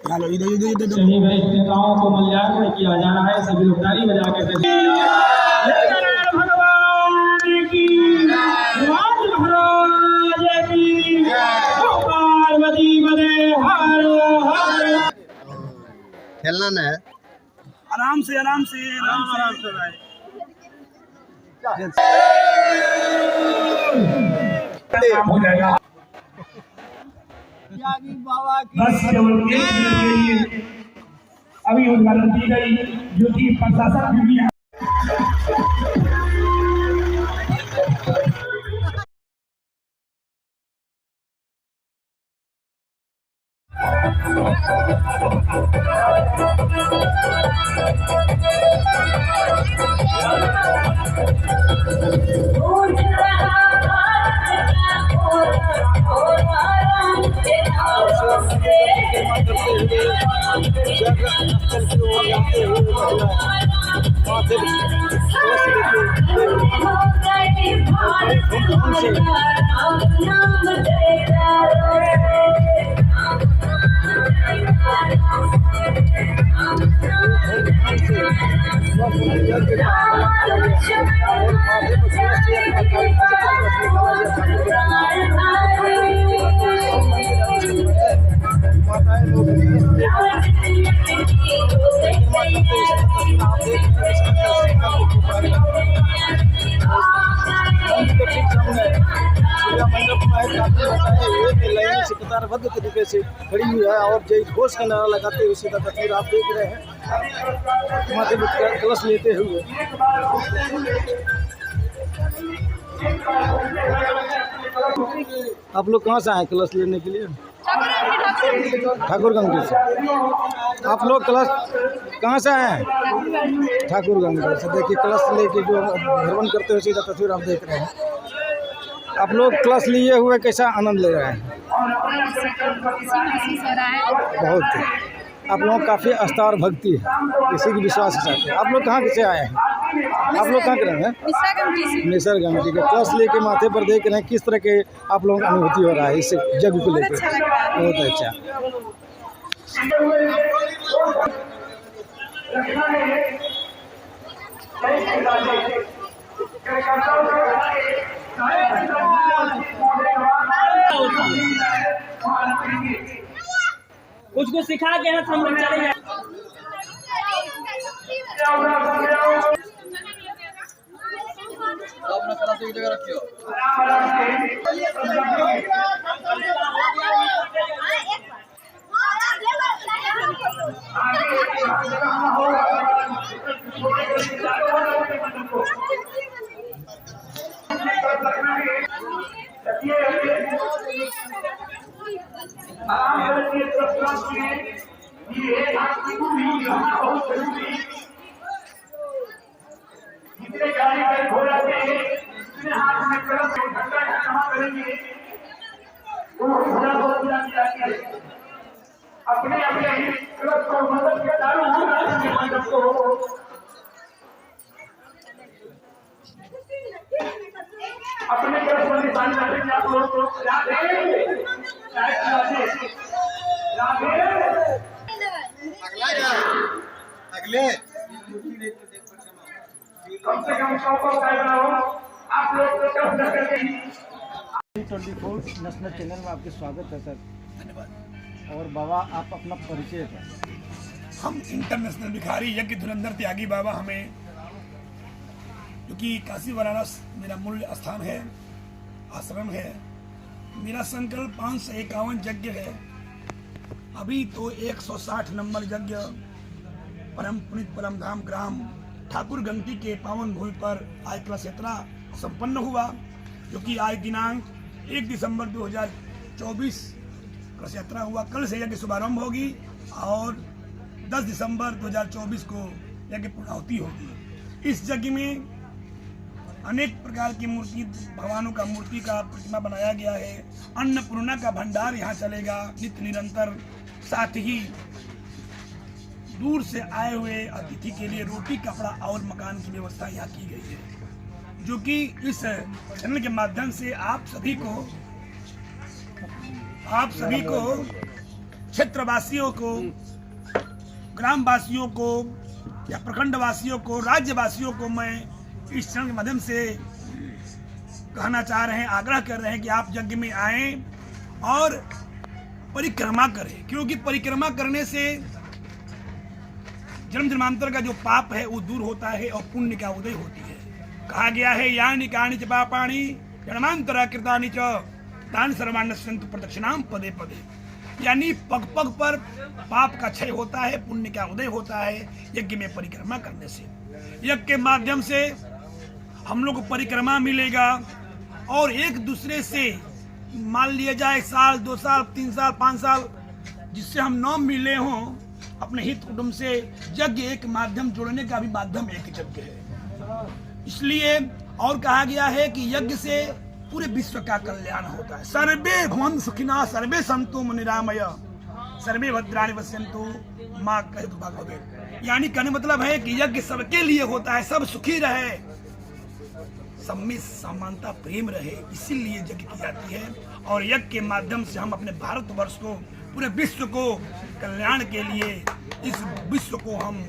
सभी वरिष्ठ नेताओं को मूल्यांकन किया जाना है। सभी लोग ताली बजा के भगवान की महाराज की पार्वती बने हर हर। खेलना न है, आराम से आराम से हो जाएगा। बस केवल 1 मिनट के लिए अभी उद्घाटन की गई, जो कि प्रशासन भी है। कतारबद्ध तरीके से खड़ी हुई है और जय घोष का नारा लगाते हुए सीधा तस्वीर आप देख रहे हैं। माथे पर कलश लेते हुए आप लोग कहाँ से आए कलश लेने के लिए? ठाकुरगंज से। आप लोग कलश कहाँ से आए हैं? ठाकुरगंज से। देखिए कलश लेके जो भ्रमण करते हुए सीधा तस्वीर आप देख रहे हैं। आप लोग कलश लिए हुए कैसा आनंद ले रहे हैं? बहुत। आप लोगों को काफ़ी आस्था और भक्ति है, इसी की विश्वास के साथ। आप लोग कहाँ से आए हैं? आप लोग कहाँ के रहे हैं? निसरगंज के। कलश लेके माथे पर देख रहे हैं, किस तरह के आप लोगों को अनुभूति हो रहा है इस जग को लेकर? बहुत अच्छा। कुछ को सिखा के हम लोग चले जाए। जगह रखियो। अपने अपने को मदद के दारू को अपने तरफ से निशान करेंगे। आप लोग तो अगले कम से कम 100 आप लोग तो 24 नेशनल चैनल में आपके स्वागत है सर। धन्यवाद। और बाबा आप अपना परिचय दें। हम इंटरनेशनल भिखारी यज्ञ धुरंधर त्यागी बाबा, हमें क्योंकि काशी वाराणसी मेरा मूल स्थान है, आश्रम है। मेरा संकल्प 551 यज्ञ है। अभी तो 160 नंबर यज्ञ परम पुनित परम धाम ग्राम ठाकुरगंती के पावन भूमि पर आज कलश यात्रा संपन्न हुआ, जो कि आज दिनांक 1 दिसंबर 2024 कलश यात्रा हुआ। कल से यज्ञ शुभारंभ होगी और 10 दिसंबर 2024 को यज्ञ पूर्णाहुति होगी। इस यज्ञ में अनेक प्रकार की मूर्ति, भगवानों का मूर्ति का प्रतिमा बनाया गया है। अन्नपूर्णा का भंडार यहाँ चलेगा नित्य निरंतर। साथ ही दूर से आए हुए अतिथि के लिए रोटी, कपड़ा और मकान की व्यवस्था यहाँ की गई है, जो कि इस चैनल के माध्यम से आप सभी को क्षेत्रवासियों को, ग्रामवासियों को या प्रखंड वासियों को, राज्यवासियों को मैं इस क्षण के माध्यम से कहना चाह रहे हैं, आग्रह कर रहे हैं कि आप यज्ञ में आए और परिक्रमा करें, क्योंकि परिक्रमा करने से जन्म जन्मांतर का जो पाप है वो दूर होता है और पुण्य का उदय होती है। कहा गया है यानि कानि च पापानि जन्मांतरा कृतानि च तानि सर्वाणि नश्यन्तु प्रदक्षिणाम पदे पदे, यानी पग पग पर पाप का क्षय होता है, पुण्य का उदय होता है यज्ञ में परिक्रमा करने से। यज्ञ के माध्यम से हम लोग को परिक्रमा मिलेगा और एक दूसरे से मान लिया जाए 1 साल 2 साल 3 साल 5 साल जिससे हम न मिले हों अपने हित कुटुंब से, यज्ञ एक माध्यम जोड़ने का भी माध्यम एक यज्ञ है। इसलिए और कहा गया है कि यज्ञ से पूरे विश्व का कल्याण होता है। सर्वे भवन्तु सुखिनः सर्वे सन्तु निरामय सर्वे भद्राणि पश्यन्तु मां कहतु भगवते, यानी कहने मतलब है कि यज्ञ सबके लिए होता है, सब सुखी रहे, सब में समानता प्रेम रहे, इसीलिए यज्ञ की जाती है। और यज्ञ के माध्यम से हम अपने भारतवर्ष को, पूरे विश्व को कल्याण के लिए, इस विश्व को हम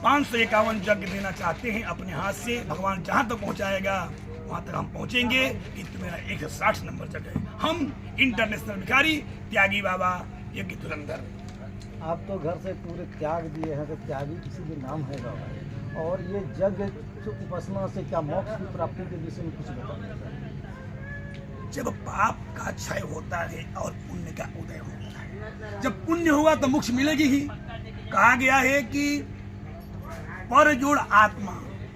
551 यज्ञ देना चाहते हैं अपने हाथ से। भगवान जहाँ तक पहुँचाएगा वहाँ तक हम पहुँचेंगे। ये तो मेरा 160 नंबर जगह है। हम इंटरनेशनल भिखारी त्यागी बाबा यज्ञ धुरंधर। आप तो घर से पूरे त्याग दिए हैं, तो त्यागी इसीलिए नाम है बाबा। और ये यज्ञ उपासना से क्या मोक्ष की प्राप्ति के विषय में कुछ बताइए। जब पाप का क्षय होता है और पुण्य का उदय होता है, जब पुण्य होगा तो मोक्ष मिलेगी ही। कहा गया है कि पर जोड़ आत्मा,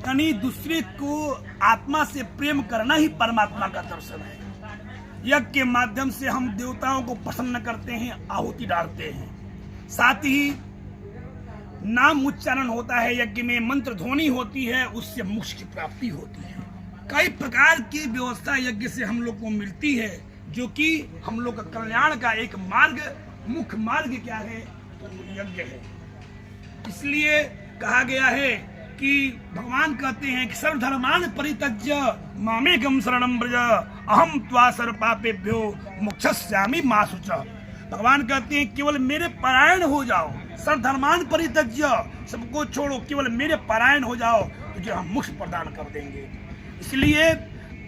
यानी दूसरे को आत्मा से प्रेम करना ही परमात्मा का दर्शन है। यज्ञ के माध्यम से हम देवताओं को प्रसन्न करते हैं, आहुति डालते हैं, साथ ही नाम उच्चारण होता है, यज्ञ में मंत्र ध्वनि होती है, उससे मोक्ष की प्राप्ति होती है। कई प्रकार की व्यवस्था यज्ञ से हम लोग को मिलती है, जो कि हम लोग का कल्याण का एक मार्ग, मुख्य मार्ग क्या है, तो यज्ञ है। इसलिए कहा गया है कि भगवान कहते हैं कि सर्वधर्मान परित्यज्य मामेकं शरणं व्रज अहम त्वा सर्व पापेभ्यो मोक्षयिष्यामि मा शुचः। भगवान कहते हैं केवल मेरे परायण हो जाओ, सर्वधर्मान परित्यज्य, सबको छोड़ो, केवल मेरे परायण हो जाओ, तुझे हम मोक्ष प्रदान कर देंगे। इसलिए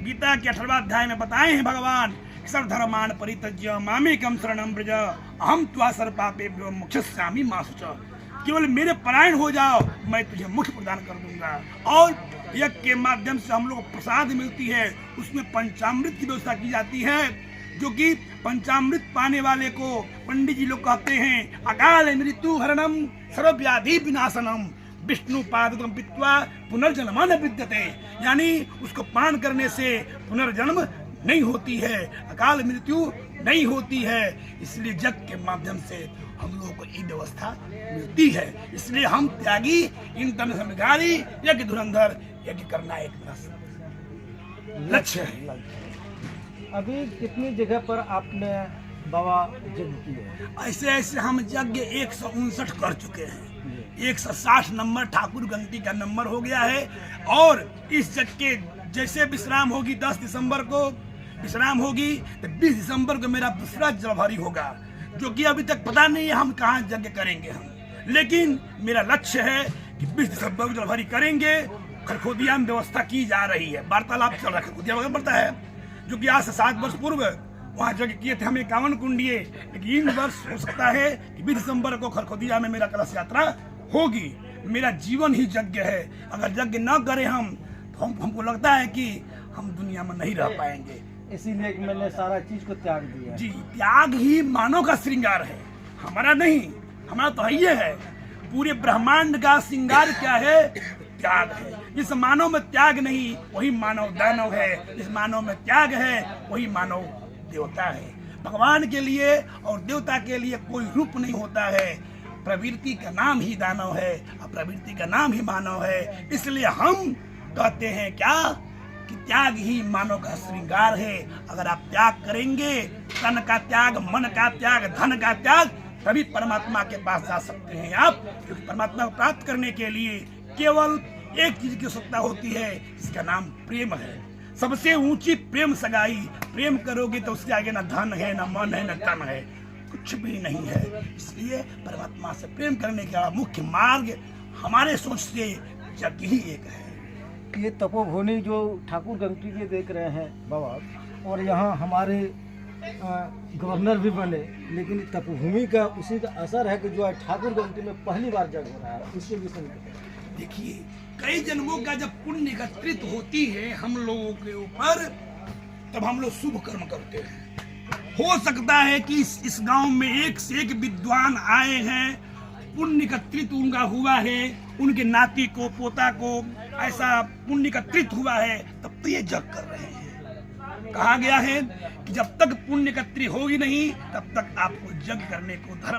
गीता के 18वां अध्याय में बताए हैं भगवान, सर्वधर्मान परित्यज्य मामेकं शरणं व्रज अहम त्वा सर्व पापेभ्यो मोक्षयिष्यामि मा शुचः। केवल मेरे परायण हो जाओ, मैं तुझे मोक्ष प्रदान कर दूंगा। और यज्ञ के माध्यम से हम लोग को प्रसाद मिलती है, उसमें पंचामृत की व्यवस्था की जाती है, जो कि पंचामृत पाने वाले को पंडित जी लोग कहते हैं अकाल मृत्यु हरणम सर्वव्याधि विनाशनम विष्णु पादकम पित्वा पुनर्जन्म न विद्यते, यानी उसको पान करने से पुनर्जन्म नहीं होती है, अकाल मृत्यु नहीं होती है। इसलिए यज्ञ के माध्यम से हम लोगों को ये व्यवस्था मिलती है। इसलिए हम त्यागी इंटरनेशनल भिखारी यज्ञ धुरंधर यज्ञ करना एक मेरा लक्ष्य है। अभी कितनी जगह पर आपने बाबा यज्ञ किए? ऐसे ऐसे हम यज्ञ 159 कर चुके हैं। 160 नंबर ठाकुर गंती का नंबर हो गया है। और इस यज्ञ के जैसे विश्राम होगी, 10 दिसंबर को विश्राम होगी, तो 20 दिसंबर को मेरा दूसरा जलभरी होगा, जो कि अभी तक पता नहीं है हम कहाँ यज्ञ करेंगे हम, लेकिन मेरा लक्ष्य है कि 20 दिसंबर को जलभरी करेंगे। खरखोदिया में व्यवस्था की जा रही है, वार्तालाप चल रहा है, खरखोदिया वगैरह पड़ता है, जो कि आज से 7 वर्ष पूर्व वहाँ यज्ञ किए थे हम 51 कुंडिये। लेकिन इन वर्ष हो सकता है कि 20 दिसंबर को खरखोदिया में मेरा कलश यात्रा होगी। मेरा जीवन ही यज्ञ है। अगर यज्ञ न करें हम तो हमको लगता है कि हम दुनिया में नहीं रह पाएंगे। इसीलिए मैंने सारा चीज को त्याग दिया जी। त्याग ही मानव का श्रृंगार है, हमारा नहीं, हमारा तो ये है। पूरे ब्रह्मांड का श्रृंगार क्या है? त्याग है। जिस मानव में त्याग नहीं वही मानव दानव है, जिस मानव में त्याग है वही मानव देवता है। भगवान के लिए और देवता के लिए कोई रूप नहीं होता है। प्रवृत्ति का नाम ही दानव है और प्रवृत्ति का नाम ही मानव है। इसलिए हम कहते हैं क्या कि त्याग ही मानव का श्रृंगार है। अगर आप त्याग करेंगे, तन का त्याग, मन का त्याग, धन का त्याग, तभी परमात्मा के पास जा सकते हैं आप। क्योंकि परमात्मा को प्राप्त करने के लिए केवल एक चीज की आवश्यकता होती है, इसका नाम प्रेम है। सबसे ऊंची प्रेम सगाई। प्रेम करोगे तो उसके आगे ना धन है, ना मन है, ना तन है। कुछ भी नहीं है। इसलिए परमात्मा से प्रेम करने का मुख्य मार्ग हमारे सोच से यज्ञ ही एक है। ये तपोभूमि जो ठाकुर गंगटी के देख रहे हैं बाबा, और यहाँ हमारे गवर्नर भी बने, लेकिन तपोभूमि का उसी का असर है कि जो है ठाकुर गंगटी में पहली बार जग हो रहा है, उसके विषय में देखिए, कई जन्मों का जब पुण्य एकत्रित होती है हम लोगों के ऊपर, तब हम लोग शुभ कर्म करते हैं। हो सकता है कि इस गांव में एक से एक विद्वान आए हैं, पुण्य एकत्रित उनका हुआ है, उनके नाती को पोता को ऐसा पुण्य एकत्रित हुआ है, तब तो ये जग कर रहे हैं। कहा गया है कि जब तक पुण्य एकत्रित होगी नहीं तब तक आपको जग करने को धर्म